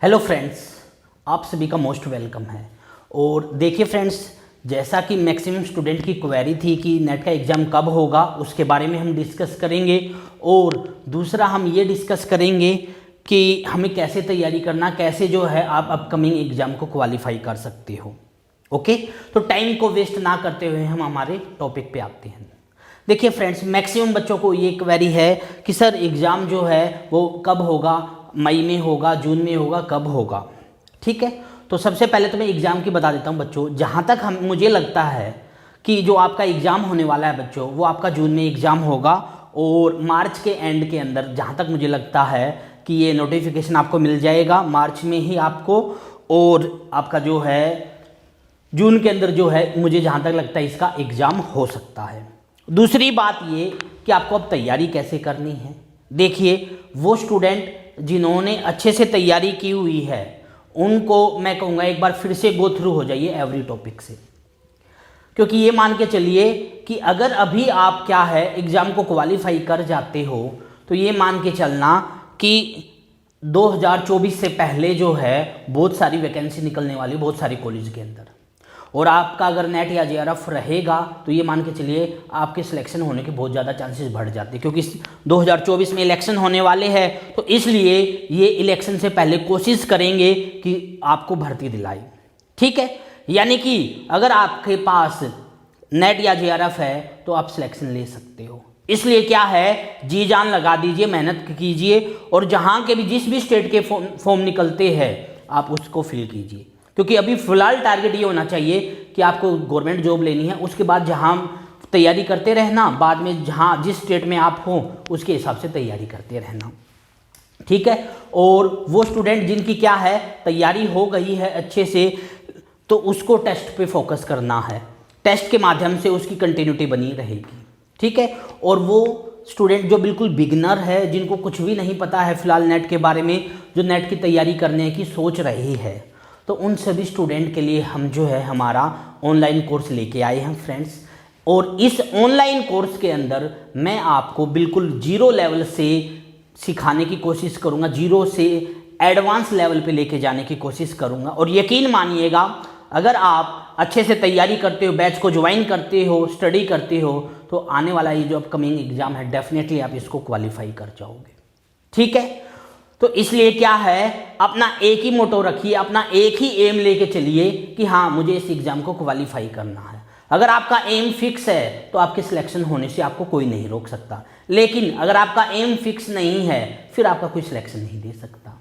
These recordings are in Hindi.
हेलो फ्रेंड्स, आप सभी का मोस्ट वेलकम है। और देखिए फ्रेंड्स, जैसा कि मैक्सिमम स्टूडेंट की क्वेरी थी कि नेट का एग्ज़ाम कब होगा, उसके बारे में हम डिस्कस करेंगे। और दूसरा हम ये डिस्कस करेंगे कि हमें कैसे तैयारी करना, कैसे जो है आप अपकमिंग एग्ज़ाम को क्वालिफाई कर सकते हो। ओके, तो टाइम को वेस्ट ना करते हुए हम हमारे टॉपिक पे आते हैं। देखिए फ्रेंड्स, मैक्सिमम बच्चों को ये क्वेरी है कि सर एग्ज़ाम जो है वो कब होगा, मई में होगा, जून में होगा, कब होगा। ठीक है, तो सबसे पहले तो मैं एग्ज़ाम की बता देता हूँ बच्चों। जहाँ तक मुझे लगता है कि जो आपका एग्ज़ाम होने वाला है बच्चों, वो आपका जून में एग्ज़ाम होगा। और मार्च के एंड के अंदर जहाँ तक मुझे लगता है कि ये नोटिफिकेशन आपको मिल जाएगा मार्च में ही आपको। और आपका जो है जून के अंदर जो है, मुझे जहाँ तक लगता है इसका एग्ज़ाम हो सकता है। दूसरी बात ये कि आपको अब तैयारी कैसे करनी है। देखिए, वो स्टूडेंट जिन्होंने अच्छे से तैयारी की हुई है उनको मैं कहूँगा एक बार फिर से गो थ्रू हो जाइए एवरी टॉपिक से। क्योंकि ये मान के चलिए कि अगर अभी आप क्या है एग्ज़ाम को क्वालिफाई कर जाते हो, तो ये मान के चलना कि 2024 से पहले जो है बहुत सारी वैकेंसी निकलने वाली, बहुत सारी कॉलेज के अंदर। और आपका अगर नेट या जेआरएफ रहेगा तो ये मान के चलिए आपके सिलेक्शन होने के बहुत ज़्यादा चांसेस बढ़ जाते हैं। क्योंकि 2024 में इलेक्शन होने वाले हैं, तो इसलिए ये इलेक्शन से पहले कोशिश करेंगे कि आपको भर्ती दिलाई। ठीक है, यानी कि अगर आपके पास नेट या जेआरएफ है तो आप सिलेक्शन ले सकते हो। इसलिए क्या है, जी जान लगा दीजिए, मेहनत कीजिए और जहाँ के भी जिस भी स्टेट के फॉर्म निकलते हैं आप उसको फिल कीजिए। क्योंकि अभी फिलहाल टारगेट ये होना चाहिए कि आपको गवर्नमेंट जॉब लेनी है। उसके बाद जहाँ तैयारी करते रहना, बाद में जहाँ जिस स्टेट में आप हो उसके हिसाब से तैयारी करते रहना। ठीक है, और वो स्टूडेंट जिनकी क्या है तैयारी हो गई है अच्छे से, तो उसको टेस्ट पे फोकस करना है। टेस्ट के माध्यम से उसकी कंटिन्यूटी बनी रहेगी। ठीक है, और वो स्टूडेंट जो बिल्कुल बिगिनर है, जिनको कुछ भी नहीं पता है फिलहाल नेट के बारे में, जो नेट की तैयारी करने की सोच रही है, तो उन सभी स्टूडेंट के लिए हम जो है हमारा ऑनलाइन कोर्स लेके आए हैं फ्रेंड्स। और इस ऑनलाइन कोर्स के अंदर मैं आपको बिल्कुल जीरो लेवल से सिखाने की कोशिश करूंगा, जीरो से एडवांस लेवल पे लेके जाने की कोशिश करूंगा। और यकीन मानिएगा, अगर आप अच्छे से तैयारी करते हो, बैच को ज्वाइन करते हो, स्टडी करते हो, तो आने वाला ये जो अपकमिंग एग्जाम है डेफिनेटली आप इसको क्वालिफाई कर जाओगे। ठीक है, तो इसलिए क्या है, अपना एक ही मोटो रखिए, अपना एक ही एम लेके चलिए कि हाँ मुझे इस एग्ज़ाम को क्वालिफाई करना है। अगर आपका एम फिक्स है तो आपके सिलेक्शन होने से आपको कोई नहीं रोक सकता। लेकिन अगर आपका एम फिक्स नहीं है फिर आपका कोई सिलेक्शन नहीं दे सकता।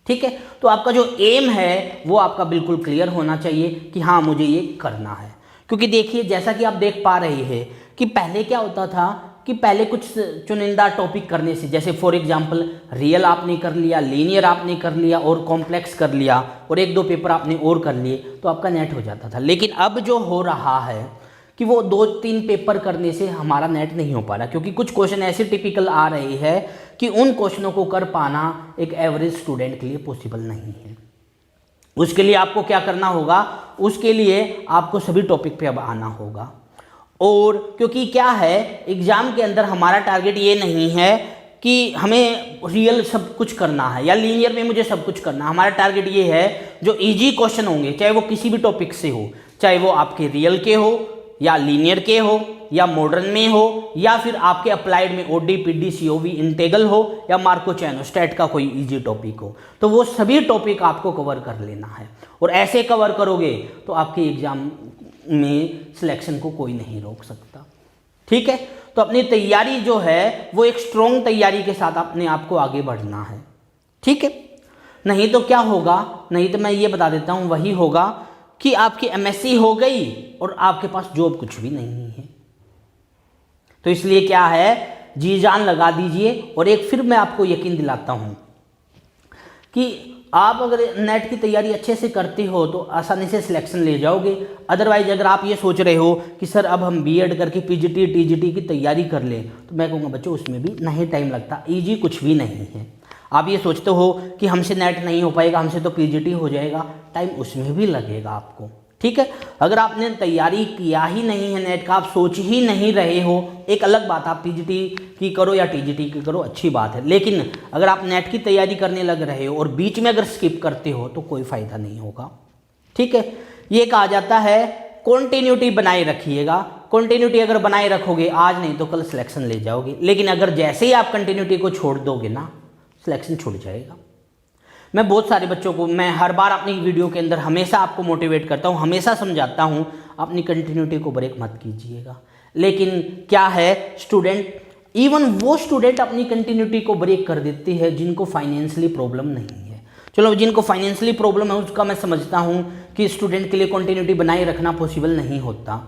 ठीक है, तो आपका जो एम है वो आपका बिल्कुल क्लियर होना चाहिए कि हाँ मुझे ये करना है। क्योंकि देखिए, जैसा कि आप देख पा रहे हैं कि पहले क्या होता था कि पहले कुछ चुनिंदा टॉपिक करने से, जैसे फॉर एग्जांपल रियल आपने कर लिया, लीनियर आपने कर लिया और कॉम्प्लेक्स कर लिया और एक दो पेपर आपने और कर लिए, तो आपका नेट हो जाता था। लेकिन अब जो हो रहा है कि वो 2-3 पेपर करने से हमारा नेट नहीं हो पा रहा। क्योंकि कुछ क्वेश्चन ऐसे टिपिकल आ रहे हैं कि उन क्वेश्चनों को कर पाना एक एवरेज स्टूडेंट के लिए पॉसिबल नहीं है। उसके लिए आपको क्या करना होगा, उसके लिए आपको सभी टॉपिक पे अब आना होगा। और क्योंकि क्या है, एग्ज़ाम के अंदर हमारा टारगेट ये नहीं है कि हमें रियल सब कुछ करना है या लीनियर में मुझे सब कुछ करना है। हमारा टारगेट ये है जो इजी क्वेश्चन होंगे, चाहे वो किसी भी टॉपिक से हो, चाहे वो आपके रियल के हो या लीनियर के हो या मॉडर्न में हो या फिर आपके अप्लाइड में ओडी, पीडी, सीओवी, इंटेग्रल हो या मार्कोचैनो-स्टैट का कोई इजी टॉपिक हो, तो वो सभी टॉपिक आपको कवर कर लेना है। और ऐसे कवर करोगे तो आपके एग्जाम में सिलेक्शन को कोई नहीं रोक सकता। ठीक है, तो अपनी तैयारी जो है वो एक स्ट्रॉन्ग तैयारी के साथ अपने आप को आगे बढ़ना है। ठीक है, नहीं तो क्या होगा, नहीं तो मैं ये बता देता हूँ, वही होगा कि आपकी एमएससी हो गई और आपके पास जॉब कुछ भी नहीं है। तो इसलिए क्या है, जी जान लगा दीजिए। और एक फिर मैं आपको यकीन दिलाता हूं कि आप अगर नेट की तैयारी अच्छे से करते हो तो आसानी से सिलेक्शन ले जाओगे। अदरवाइज अगर आप ये सोच रहे हो कि सर अब हम बीएड करके पीजीटी टीजीटी की तैयारी कर लें, तो मैं कहूँगा बच्चों उसमें भी नहीं टाइम लगता, ईजी कुछ भी नहीं है। आप ये सोचते हो कि हमसे नेट नहीं हो पाएगा, हमसे तो पीजीटी हो जाएगा, टाइम उसमें भी लगेगा आपको। ठीक है। अगर आपने तैयारी किया ही नहीं है नेट का, आप सोच ही नहीं रहे हो, एक अलग बात, आप पीजीटी की करो या टीजीटी की करो, अच्छी बात है, लेकिन अगर आप नेट की तैयारी करने लग रहे हो और बीच में अगर स्किप करते हो तो कोई फ़ायदा नहीं होगा। ठीक है, ये कहा जाता है कॉन्टिन्यूटी बनाए रखिएगा। कॉन्टिन्यूटी अगर बनाए रखोगे आज नहीं तो कल सिलेक्शन ले जाओगे, लेकिन अगर जैसे ही आप कंटिन्यूटी को छोड़ दोगे ना, सिलेक्शन छूट जाएगा। मैं बहुत सारे बच्चों को, मैं हर बार अपनी वीडियो के अंदर हमेशा आपको मोटिवेट करता हूँ, हमेशा समझाता हूँ अपनी कंटिन्यूटी को ब्रेक मत कीजिएगा। लेकिन क्या है, स्टूडेंट, इवन वो स्टूडेंट अपनी कंटिन्यूटी को ब्रेक कर देते हैं जिनको फाइनेंशियली प्रॉब्लम नहीं है। चलो, जिनको फाइनेंशियली प्रॉब्लम है उसका मैं समझता हूँ कि स्टूडेंट के लिए कंटिन्यूटी बनाए रखना पॉसिबल नहीं होता,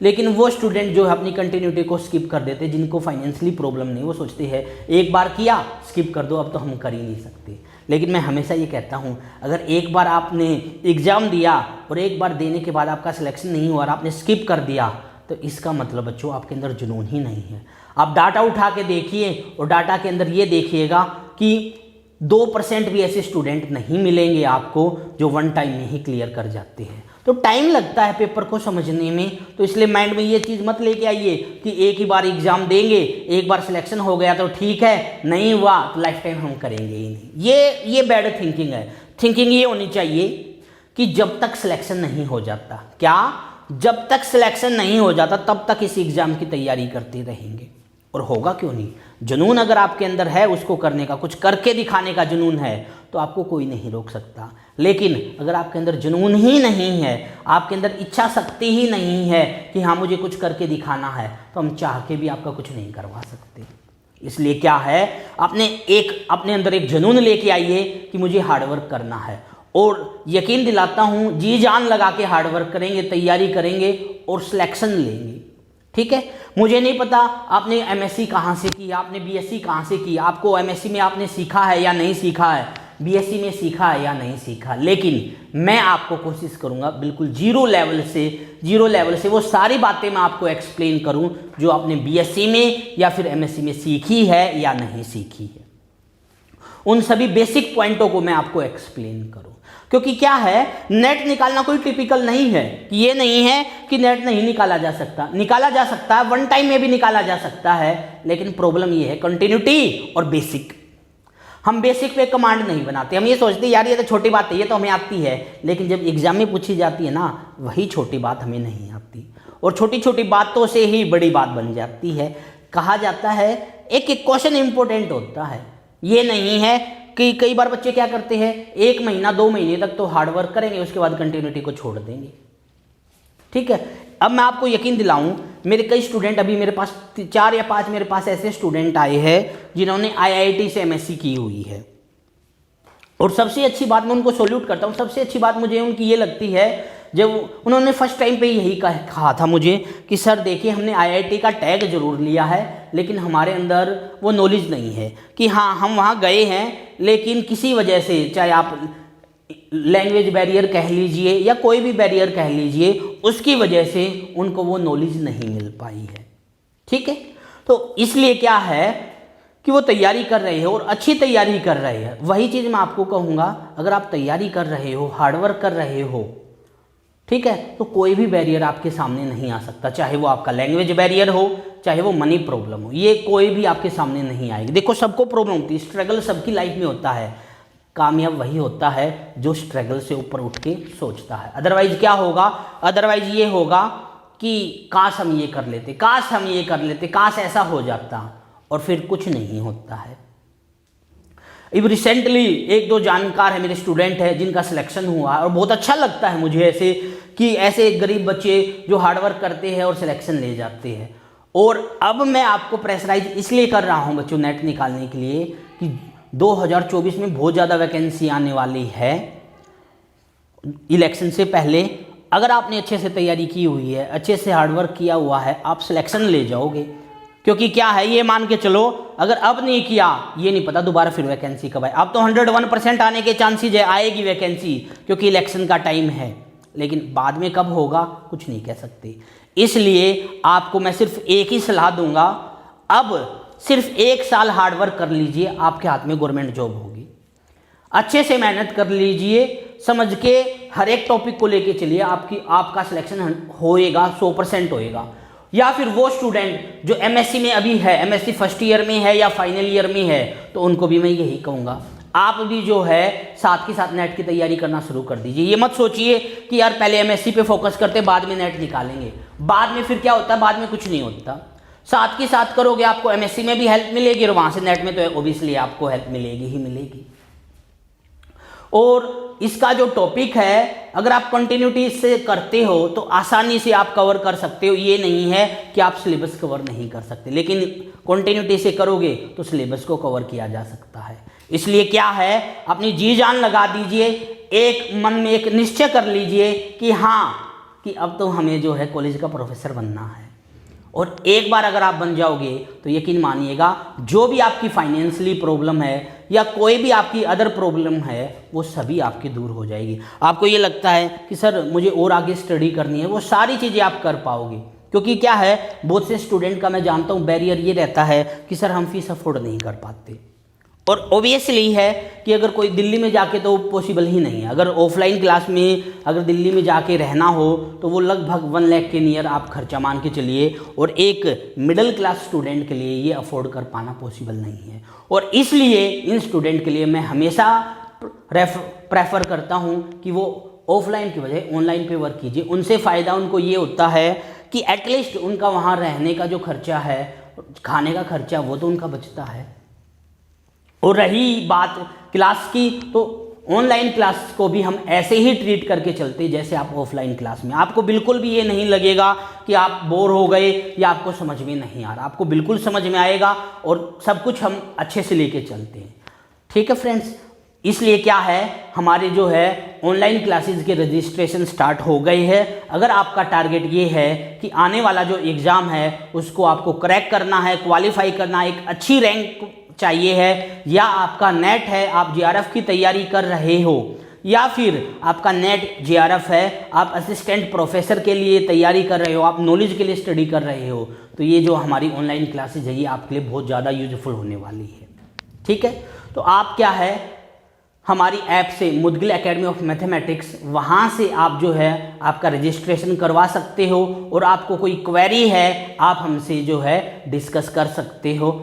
लेकिन वो स्टूडेंट जो है अपनी कंटिन्यूटी को स्किप कर देते, जिनको फाइनेंशियली प्रॉब्लम नहीं, वो सोचते हैं एक बार किया स्किप कर दो, अब तो हम कर ही नहीं सकते। लेकिन मैं हमेशा ये कहता हूँ, अगर एक बार आपने एग्ज़ाम दिया और एक बार देने के बाद आपका सिलेक्शन नहीं हुआ और आपने स्किप कर दिया, तो इसका मतलब बच्चों आपके अंदर जुनून ही नहीं है। आप डाटा उठा के देखिए और डाटा के अंदर ये देखिएगा कि 2% भी ऐसे स्टूडेंट नहीं मिलेंगे आपको जो वन टाइम में ही क्लियर कर जाते हैं। तो टाइम लगता है पेपर को समझने में, तो इसलिए माइंड में ये चीज़ मत लेके आइए कि एक ही बार एग्जाम देंगे, एक बार सिलेक्शन हो गया तो ठीक है, नहीं हुआ तो लाइफ टाइम हम करेंगे ही नहीं। ये बैड थिंकिंग है। थिंकिंग ये होनी चाहिए कि जब तक सिलेक्शन नहीं हो जाता, क्या, जब तक सिलेक्शन नहीं हो जाता तब तक इस एग्ज़ाम की तैयारी करते रहेंगे। और होगा क्यों नहीं, जुनून अगर आपके अंदर है उसको करने का, कुछ करके दिखाने का जुनून है, तो आपको कोई नहीं रोक सकता। लेकिन अगर आपके अंदर जुनून ही नहीं है, आपके अंदर इच्छा शक्ति ही नहीं है कि हाँ मुझे कुछ करके दिखाना है, तो हम चाह के भी आपका कुछ नहीं करवा सकते। इसलिए क्या है, अपने अंदर एक जुनून लेके आइए कि मुझे हार्डवर्क करना है, और यकीन दिलाता हूँ जी जान लगा के हार्डवर्क करेंगे, तैयारी करेंगे और सिलेक्शन लेंगे। ठीक है, मुझे नहीं पता आपने एमएससी कहाँ से की, आपने बीएससी कहाँ से की, आपको एमएससी में आपने सीखा है या नहीं सीखा है, बीएससी में सीखा है या नहीं सीखा, लेकिन मैं आपको कोशिश करूँगा बिल्कुल जीरो लेवल से वो सारी बातें मैं आपको एक्सप्लेन करूँ जो आपने बीएससी में या फिर एमएससी में सीखी है या नहीं सीखी है। उन सभी बेसिक पॉइंटों को मैं आपको एक्सप्लेन करूँ, क्योंकि क्या है, नेट निकालना कोई टिपिकल नहीं है कि ये नहीं है कि नेट नहीं निकाला जा सकता, निकाला जा सकता है, वन टाइम में भी निकाला जा सकता है, लेकिन प्रॉब्लम ये है कंटिन्यूटी और बेसिक। हम बेसिक पे कमांड नहीं बनाते, हम ये सोचते हैं यार ये तो छोटी बात है, ये तो हमें आती है, लेकिन जब एग्जाम में पूछी जाती है ना, वही छोटी बात हमें नहीं आती, और छोटी छोटी बातों से ही बड़ी बात बन जाती है। कहा जाता है एक एक क्वेश्चन इंपॉर्टेंट होता है, ये नहीं है कि कई बार बच्चे क्या करते हैं, 1 महीना 2 महीने तक तो हार्डवर्क करेंगे, उसके बाद कंटिन्यूटी को छोड़ देंगे। ठीक है, अब मैं आपको यकीन दिलाऊं, मेरे कई स्टूडेंट, अभी मेरे पास 4 या 5 मेरे पास ऐसे स्टूडेंट आए हैं जिन्होंने आईआईटी से एमएससी की हुई है, और सबसे अच्छी बात, मैं उनको सॉल्यूट करता हूँ, सबसे अच्छी बात मुझे उनकी ये लगती है, जब उन्होंने फर्स्ट टाइम पे यही कहा था मुझे कि सर देखिए हमने आईआईटी का टैग जरूर लिया है, लेकिन हमारे अंदर वो नॉलेज नहीं है कि हाँ हम वहाँ गए हैं, लेकिन किसी वजह से, चाहे आप लैंग्वेज बैरियर कह लीजिए या कोई भी बैरियर कह लीजिए, उसकी वजह से उनको वो नॉलेज नहीं मिल पाई है। ठीक है, तो इसलिए क्या है कि वो तैयारी कर रहे हैं और अच्छी तैयारी कर रहे हैं। वही चीज़ मैं आपको कहूँगा, अगर आप तैयारी कर रहे हो, हार्डवर्क कर रहे हो, ठीक है, तो कोई भी बैरियर आपके सामने नहीं आ सकता, चाहे वो आपका लैंग्वेज बैरियर हो, चाहे वो मनी प्रॉब्लम हो, ये कोई भी आपके सामने नहीं आएगी। देखो सबको प्रॉब्लम होती है, स्ट्रगल सबकी लाइफ में होता है, कामयाब वही होता है जो स्ट्रगल से ऊपर उठ के सोचता है। अदरवाइज क्या होगा, अदरवाइज ये होगा कि काश हम ये कर लेते, काश हम ये कर लेते, काश ऐसा हो जाता, और फिर कुछ नहीं होता है। अब रिसेंटली 1-2 जानकार है, मेरे स्टूडेंट है जिनका सिलेक्शन हुआ, और बहुत अच्छा लगता है मुझे ऐसे कि ऐसे गरीब बच्चे जो हार्डवर्क करते हैं और सिलेक्शन ले जाते हैं। और अब मैं आपको प्रेशराइज इसलिए कर रहा हूं बच्चों नेट निकालने के लिए कि 2024 में बहुत ज़्यादा वैकेंसी आने वाली है इलेक्शन से पहले। अगर आपने अच्छे से तैयारी की हुई है, अच्छे से हार्डवर्क किया हुआ है, आप सिलेक्शन ले जाओगे। क्योंकि क्या है, ये मान के चलो अगर अब नहीं किया, ये नहीं पता दोबारा फिर वैकेंसी कब आए। अब तो 101% आने के चांसेज है, आएगी वैकेंसी, क्योंकि इलेक्शन का टाइम है, लेकिन बाद में कब होगा कुछ नहीं कह सकते। इसलिए आपको मैं सिर्फ एक ही सलाह दूंगा, अब सिर्फ 1 साल हार्डवर्क कर लीजिए, आपके हाथ में गवर्नमेंट जॉब होगी। अच्छे से मेहनत कर लीजिए, समझ के हर एक टॉपिक को लेके चलिए, आपका सिलेक्शन होएगा, 100% होएगा। या फिर वो स्टूडेंट जो एमएससी में अभी है, एमएससी फर्स्ट ईयर में है या फाइनल ईयर में है, तो उनको भी मैं यही कहूँगा, आप भी जो है साथ के साथ नेट की तैयारी करना शुरू कर दीजिए। ये मत सोचिए कि यार पहले एमएससी पे फोकस करते बाद में नेट निकालेंगे, बाद में फिर क्या होता है, बाद में कुछ नहीं होता। साथ के साथ करोगे आपको एमएससी में भी हेल्प मिलेगी और वहाँ से नेट में तो ओबियसली आपको हेल्प मिलेगी ही मिलेगी। और इसका जो टॉपिक है, अगर आप कंटिन्यूटी से करते हो तो आसानी से आप कवर कर सकते हो। ये नहीं है कि आप सिलेबस कवर नहीं कर सकते, लेकिन कंटिन्यूटी से करोगे तो सिलेबस को कवर किया जा सकता है। इसलिए क्या है, अपनी जी जान लगा दीजिए, एक मन में एक निश्चय कर लीजिए कि हाँ, कि अब तो हमें जो है कॉलेज का प्रोफेसर बनना है। और एक बार अगर आप बन जाओगे तो यकीन मानिएगा, जो भी आपकी फाइनेंशियली प्रॉब्लम है या कोई भी आपकी अदर प्रॉब्लम है, वो सभी आपकी दूर हो जाएगी। आपको ये लगता है कि सर मुझे और आगे स्टडी करनी है, वो सारी चीज़ें आप कर पाओगे। क्योंकि क्या है, बहुत से स्टूडेंट का मैं जानता हूँ बैरियर ये रहता है कि सर हम फीस अफोर्ड नहीं कर पाते। और ऑब्वियसली है कि अगर कोई दिल्ली में जाके तो पॉसिबल ही नहीं है। अगर ऑफलाइन क्लास में अगर दिल्ली में जाके रहना हो तो वो लगभग 1 लाख के नियर आप खर्चा मान के चलिए, और एक मिडिल क्लास स्टूडेंट के लिए ये अफोर्ड कर पाना पॉसिबल नहीं है। और इसलिए इन स्टूडेंट के लिए मैं हमेशा प्रेफर करता हूँ कि वो ऑफलाइन की बजाय ऑनलाइन पे वर्क कीजिए। उनसे फ़ायदा उनको ये होता है कि एटलीस्ट उनका वहाँ रहने का जो खर्चा है, खाने का खर्चा, वो तो उनका बचता है। और रही बात क्लास की, तो ऑनलाइन क्लास को भी हम ऐसे ही ट्रीट करके चलते जैसे आप ऑफलाइन क्लास में। आपको बिल्कुल भी ये नहीं लगेगा कि आप बोर हो गए या आपको समझ में नहीं आ रहा, आपको बिल्कुल समझ में आएगा और सब कुछ हम अच्छे से लेके चलते हैं। ठीक है फ्रेंड्स, इसलिए क्या है, हमारे जो है ऑनलाइन क्लासेस के रजिस्ट्रेशन स्टार्ट हो गए हैं। अगर आपका टारगेट ये है कि आने वाला जो एग्ज़ाम है उसको आपको क्रैक करना है, क्वालिफाई करना, एक अच्छी रैंक चाहिए है, या आपका नेट है, आप जेआरएफ की तैयारी कर रहे हो, या फिर आपका नेट जेआरएफ है, आप असिस्टेंट प्रोफेसर के लिए तैयारी कर रहे हो, आप नॉलेज के लिए स्टडी कर रहे हो, तो ये जो हमारी ऑनलाइन क्लासेज है ये आपके लिए बहुत ज़्यादा यूजफुल होने वाली है। ठीक है, तो आप क्या है, हमारी ऐप से मुदगिल एकेडमी ऑफ मैथमेटिक्स, वहाँ से आप जो है आपका रजिस्ट्रेशन करवा सकते हो, और आपको कोई क्वेरी है आप हमसे जो है डिस्कस कर सकते हो।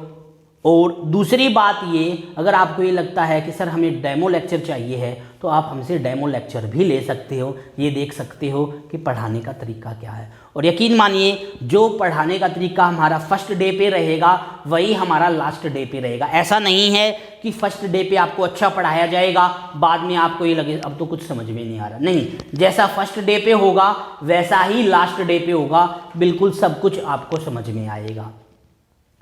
और दूसरी बात ये, अगर आपको ये लगता है कि सर हमें डेमो लेक्चर चाहिए है, तो आप हमसे डेमो लेक्चर भी ले सकते हो। ये देख सकते हो कि पढ़ाने का तरीका क्या है, और यकीन मानिए जो पढ़ाने का तरीका हमारा फर्स्ट डे पे रहेगा वही हमारा लास्ट डे पे रहेगा। ऐसा नहीं है कि फर्स्ट डे पे आपको अच्छा पढ़ाया जाएगा, बाद में आपको ये लगे अब तो कुछ समझ में नहीं आ रहा। नहीं, जैसा फर्स्ट डे पे होगा वैसा ही लास्ट डे पे होगा, बिल्कुल सब कुछ आपको समझ में आएगा।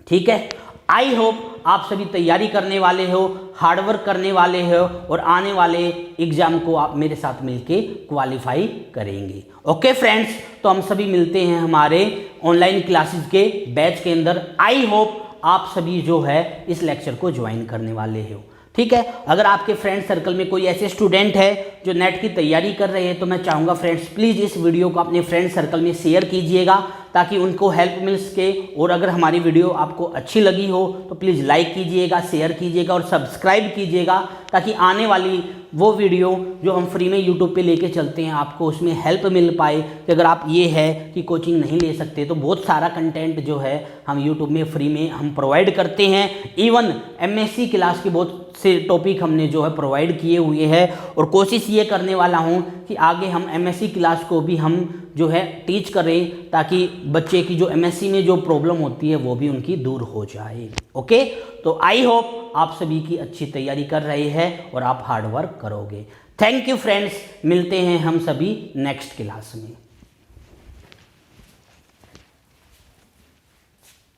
ठीक है, आई होप आप सभी तैयारी करने वाले हो, हार्डवर्क करने वाले हो, और आने वाले एग्जाम को आप मेरे साथ मिलके क्वालिफाई करेंगे। ओके फ्रेंड्स, तो हम सभी मिलते हैं हमारे ऑनलाइन क्लासेस के बैच के अंदर। आई होप आप सभी जो है इस लेक्चर को ज्वाइन करने वाले हो। ठीक है, अगर आपके फ्रेंड सर्कल में कोई ऐसे स्टूडेंट है जो नेट की तैयारी कर रहे हैं, तो मैं चाहूँगा फ्रेंड्स प्लीज़ इस वीडियो को अपने फ्रेंड सर्कल में शेयर कीजिएगा ताकि उनको हेल्प मिल सके। और अगर हमारी वीडियो आपको अच्छी लगी हो तो प्लीज़ लाइक कीजिएगा, शेयर कीजिएगा और सब्सक्राइब कीजिएगा, ताकि आने वाली वो वीडियो जो हम फ्री में यूट्यूब पे लेके चलते हैं आपको उसमें हेल्प मिल पाए। कि अगर आप ये है कि कोचिंग नहीं ले सकते तो बहुत सारा कंटेंट जो है हम यूट्यूब में फ्री में हम प्रोवाइड करते हैं। इवन एमएससी क्लास के बहुत से टॉपिक हमने जो है प्रोवाइड किए हुए हैं, और कोशिश ये करने वाला हूँ कि आगे हम एमएससी क्लास को भी हम जो है टीच करें, ताकि बच्चे की जो एमएससी में जो प्रॉब्लम होती है वो भी उनकी दूर हो जाए। ओके, तो आई होप आप सभी की अच्छी तैयारी कर रहे हैं और आप हार्ड वर्क करोगे। थैंक यू फ्रेंड्स, मिलते हैं हम सभी नेक्स्ट क्लास में।